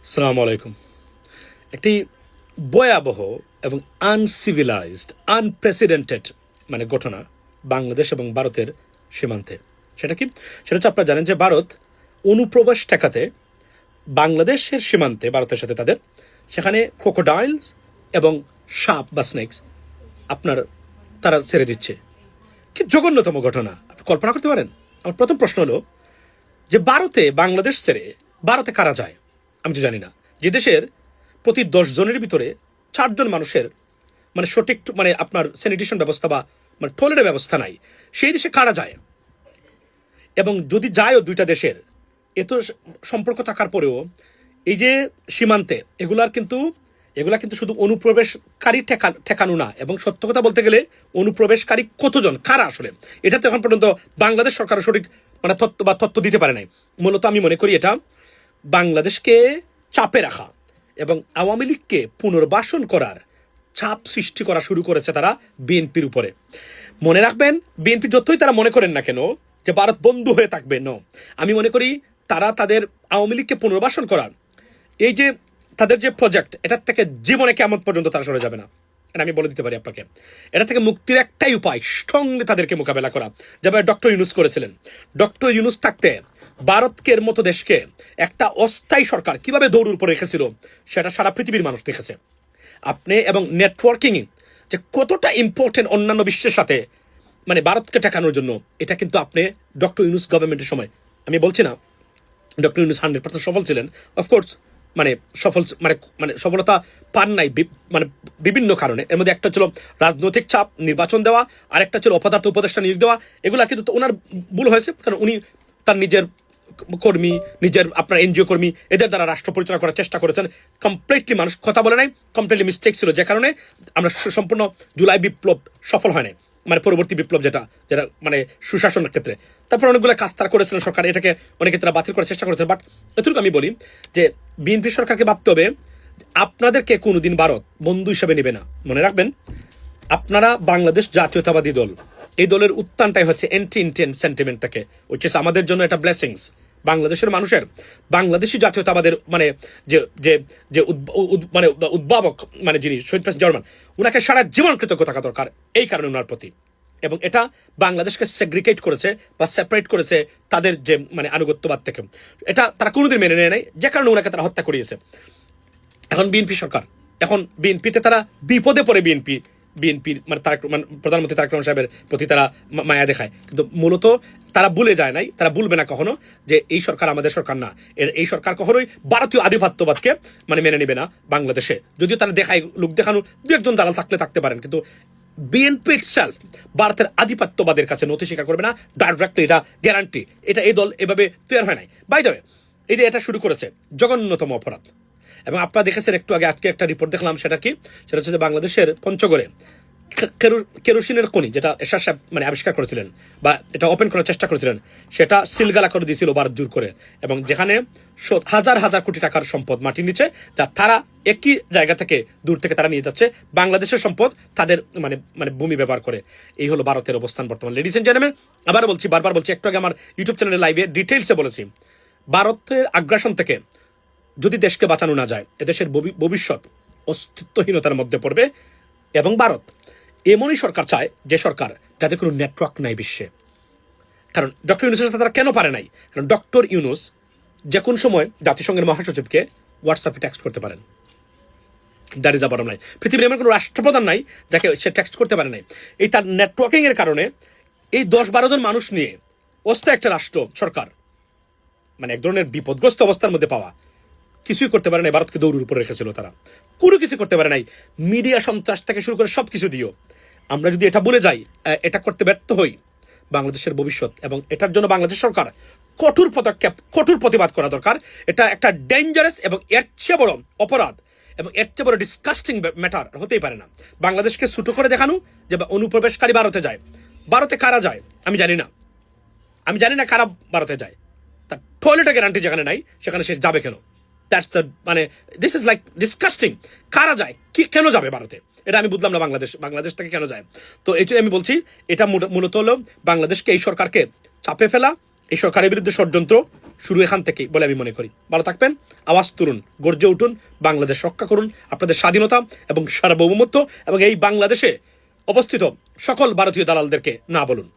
আসসালামু আলাইকুম। একটি ভয়াবহ এবং আনসিভিলাইজড আনপ্রেসিডেন্টেড ঘটনা বাংলাদেশ এবং ভারতের সীমান্তে। সেটা কি? সেটা হচ্ছে, আপনারা জানেন যে ভারত অনুপ্রবেশ ঠেকাতে বাংলাদেশের সীমান্তে ভারতের সাথে তাদের সেখানে ক্রোকোডাইলস এবং সাপ বা স্নেকস তারা ছেড়ে দিচ্ছে। কি জঘন্যতম ঘটনা! আপনি কল্পনা করতে পারেন? আমার প্রথম প্রশ্ন হলো যে ভারতে বাংলাদেশ ছেড়ে ভারতে কারা যায়? আমি তো জানি না। যে দেশের প্রতি 10 জনের ভিতরে 4 জন মানুষের সঠিক আপনার স্যানিটেশন ব্যবস্থা বা টয়লেটের ব্যবস্থা নাই, সেই দেশে কারা যায়? এবং যদি যায়ও দুইটা দেশের, এত সম্পর্ক থাকার পরেও এই যে সীমান্তে এগুলা কিন্তু শুধু অনুপ্রবেশকারী ঠেকানো না। এবং সত্য কথা বলতে গেলে অনুপ্রবেশকারী কতজন, কারা আসলে, এটা তো এখন পর্যন্ত বাংলাদেশ সরকার সঠিক তথ্য দিতে পারে নাই। মূলত আমি মনে করি এটা বাংলাদেশকে চাপে রাখা এবং আওয়ামী লীগকে পুনর্বাসন করার চাপ সৃষ্টি করা শুরু করেছে তারা বিএনপির উপরে। মনে রাখবেন, বিএনপি যতই তারা মনে করেন না কেন যে ভারত বন্ধু হয়ে থাকবে, আমি মনে করি তারা তাদের আওয়ামী লীগকে পুনর্বাসন করার এই যে তাদের যে প্রজেক্ট, এটার থেকে জীবনে কেমন পর্যন্ত তারা সরে যাবে না। এটা আমি বলে দিতে পারি আপনাকে। এটা থেকে মুক্তির একটাই উপায়, সঙ্গে তাদেরকে মোকাবেলা করা, যেভাবে ডক্টর ইউনূস করেছিলেন। ডক্টর ইউনূস থাকতে ভারতের মতো দেশকে একটা অস্থায়ী সরকার কিভাবে দৌড়ের উপরে রেখেছিল সেটা সারা পৃথিবীর মানুষ দেখেছে। আপনি এবং নেটওয়ার্কিং যে কতটা ইম্পর্টেন্ট অন্যান্য বিশ্বের সাথে ভারতকে ঠেকানোর জন্য, এটা কিন্তু আপনি ডক্টর ইউনূস গভর্নমেন্টের সময়, আমি বলছি না ডক্টর ইউনূস 100% সফল ছিলেন, অফকোর্স সফলতা পান নাই বিভিন্ন কারণে। এর মধ্যে একটা ছিল রাজনৈতিক চাপ, নির্বাচন দেওয়া, আর একটা ছিল অপদার্থ উপদেষ্টা নিয়োগ দেওয়া। এগুলা কিন্তু ওনার ভুল হয়েছে, কারণ উনি তার নিজের কর্মী, নিজের আপনার এনজিও কর্মী, এদের দ্বারা রাষ্ট্র পরিচালনা করার চেষ্টা করেছেন। কমপ্লিটলি মানুষ কথা বলে নাই, কমপ্লিটলি মিস্টেক ছিল, যে কারণে আমরা সম্পূর্ণ জুলাই বিপ্লব সফল হয় নাই, পরবর্তী বিপ্লব যেটা সুশাসনের ক্ষেত্রে। তারপর অনেকগুলো কাজ তারা করেছিলেন সরকার, এটাকে অনেকে তারা বাতিল করার চেষ্টা করেছেন। বাট এটুকু আমি বলি যে বিএনপি সরকারকে ভাবতে হবে, আপনাদেরকে কোনোদিন ভারত বন্ধু হিসেবে নেবে না। মনে রাখবেন, আপনারা বাংলাদেশ জাতীয়তাবাদী দল, এই দলের উত্থানটাই হচ্ছে অ্যান্টি ইন্ডিয়ান সেন্টিমেন্ট থেকে, হচ্ছে আমাদের জন্য এটা ব্লেসিংস। বাংলাদেশের মানুষের বাংলাদেশি জাতীয়তাবাদের যে যে যে উদ্ভাবক যিনি শহীদ প্রেসিডেন্ট জার্মান, উনাকে সারা জীবন কৃতজ্ঞ থাকা দরকার এই কারণে ওনার প্রতি। এবং এটা বাংলাদেশকে সেগ্রিগেট করেছে বা সেপারেট করেছে তাদের যে আনুগত্যবাদ থেকে। এটা তারা কোনোদিন মেনে নেয় নাই, যে কারণে ওনাকে তারা হত্যা করিয়েছে। এখন বিএনপি সরকার, এখন বিএনপিতে তারা বিপদে পড়ে, বিএনপির প্রধানমন্ত্রী তারেক রহমান সাহেবের প্রতি তারা মায়া দেখায়, কিন্তু মূলত তারা ভুলে যায় নাই, তারা ভুলবে না কখনো যে এই সরকার আমাদের সরকার না। এই সরকার কখনোই ভারতীয় আধিপত্যবাদকে মেনে নেবে না বাংলাদেশে। যদিও তারা দেখায়, লোক দেখানো দু একজন দালাল থাকতে পারেন, কিন্তু বিএনপি ইটসেলফ ভারতের আধিপত্যবাদের কাছে নথি স্বীকার করবে না ডাইরেক্টলি, এটা গ্যারান্টি। এটা এই দল এভাবে তৈরি হয় নাই। বাই দ্য ওয়ে, এই যে এটা শুরু করেছে জঘন্যতম অপরাধ। এবং আপনারা দেখেছেন একটু আগে, আজকে একটা রিপোর্ট দেখলাম, সেটা কি? সেটা হচ্ছে যে বাংলাদেশের পঞ্চগড়ে কেরোসিনের খনি, যেটা এরশাদ সাহেব আবিষ্কার করেছিলেন বা এটা ওপেন করার চেষ্টা করেছিলেন, সেটা সিলগালা করে দিয়েছিল ভারত জোর করে। এবং যেখানে হাজার হাজার কোটি টাকার সম্পদ মাটির নিচে, যা তারা একই জায়গা থেকে দূর থেকে তারা নিয়ে যাচ্ছে, বাংলাদেশের সম্পদ তাদের ভূমি ব্যবহার করে। এই হলো ভারতের অবস্থান বর্তমান। লেডিস এন্ড জেন্টলম্যান, আবারও বলছি, বারবার বলছি, একটু আগে আমার ইউটিউব চ্যানেলে লাইভে ডিটেইলসে বলেছি, ভারতের আগ্রাসন থেকে যদি দেশকে বাঁচানো না যায়, এদেশের ভবিষ্যৎ অস্তিত্বহীনতার মধ্যে পড়বে। এবং ভারত এমনই সরকার চায়, যে সরকার যাদের কোনো নেটওয়ার্ক নাই বিশ্বে। কারণ ডক্টর ইউনূসের সাথে তারা কেন পারে নাই? কারণ ডক্টর ইউনূস যে কোন সময় জাতিসংঘের মহাসচিবকে হোয়াটসঅ্যাপে টেক্সট করতে পারেন। That is a bottom line. পৃথিবীর এমন কোনো রাষ্ট্রপ্রধান নাই যাকে সে টেক্সট করতে পারে নাই। এই তার নেটওয়ার্কিং এর কারণে এই 10-12 জন মানুষ নিয়ে অস্থায়ী একটা রাষ্ট্র সরকার এক ধরনের বিপদগ্রস্ত অবস্থার মধ্যে পাওয়া, কিছুই করতে পারে নাই। ভারতকে দৌড়ের উপরে রেখেছিল তারা, কোনো কিছু করতে পারে নাই। মিডিয়া সন্ত্রাস থেকে শুরু করে সব কিছু দিও। আমরা যদি এটা বলে যাই, এটা করতে ব্যর্থ হই, বাংলাদেশের ভবিষ্যৎ, এবং এটার জন্য বাংলাদেশ সরকার কঠোর পদক্ষেপ, কঠোর প্রতিবাদ করা দরকার। এটা একটা ডেঞ্জারাস এবং এর চেয়ে বড় অপরাধ এবং এর চেয়ে বড় ডিসকাস্টিং ম্যাটার হতেই পারে না। বাংলাদেশকে ছোট করে দেখানো যে অনুপ্রবেশকারী ভারতে যায়। ভারতে কারা যায় আমি জানি না কারা ভারতে যায়। তার টয়লেটের গ্যারান্টি যেখানে নাই, সেখানে সে যাবে কেন? That's the this is like disgusting. কারা যায়, কি কেন যাবে ভারতে? এটা আমি বুঝলাম না, বাংলাদেশ থেকে কেন যায়? তো এই আমি বলছি, এটা মূলত হলো বাংলাদেশকে, এই সরকারকে চাপে ফেলা এই সরকারের বিরুদ্ধে ষড়যন্ত্র শুরু এখান থেকেই বলে আমি মনে করি। ভালো থাকবেন, আওয়াজ তুলুন, গর্জে উঠুন, বাংলাদেশ রক্ষা করুন, আপনাদের স্বাধীনতা এবং সার্বভৌমত্ব এবং এই বাংলাদেশে অবস্থিত সকল ভারতীয় দালালদেরকে না বলুন।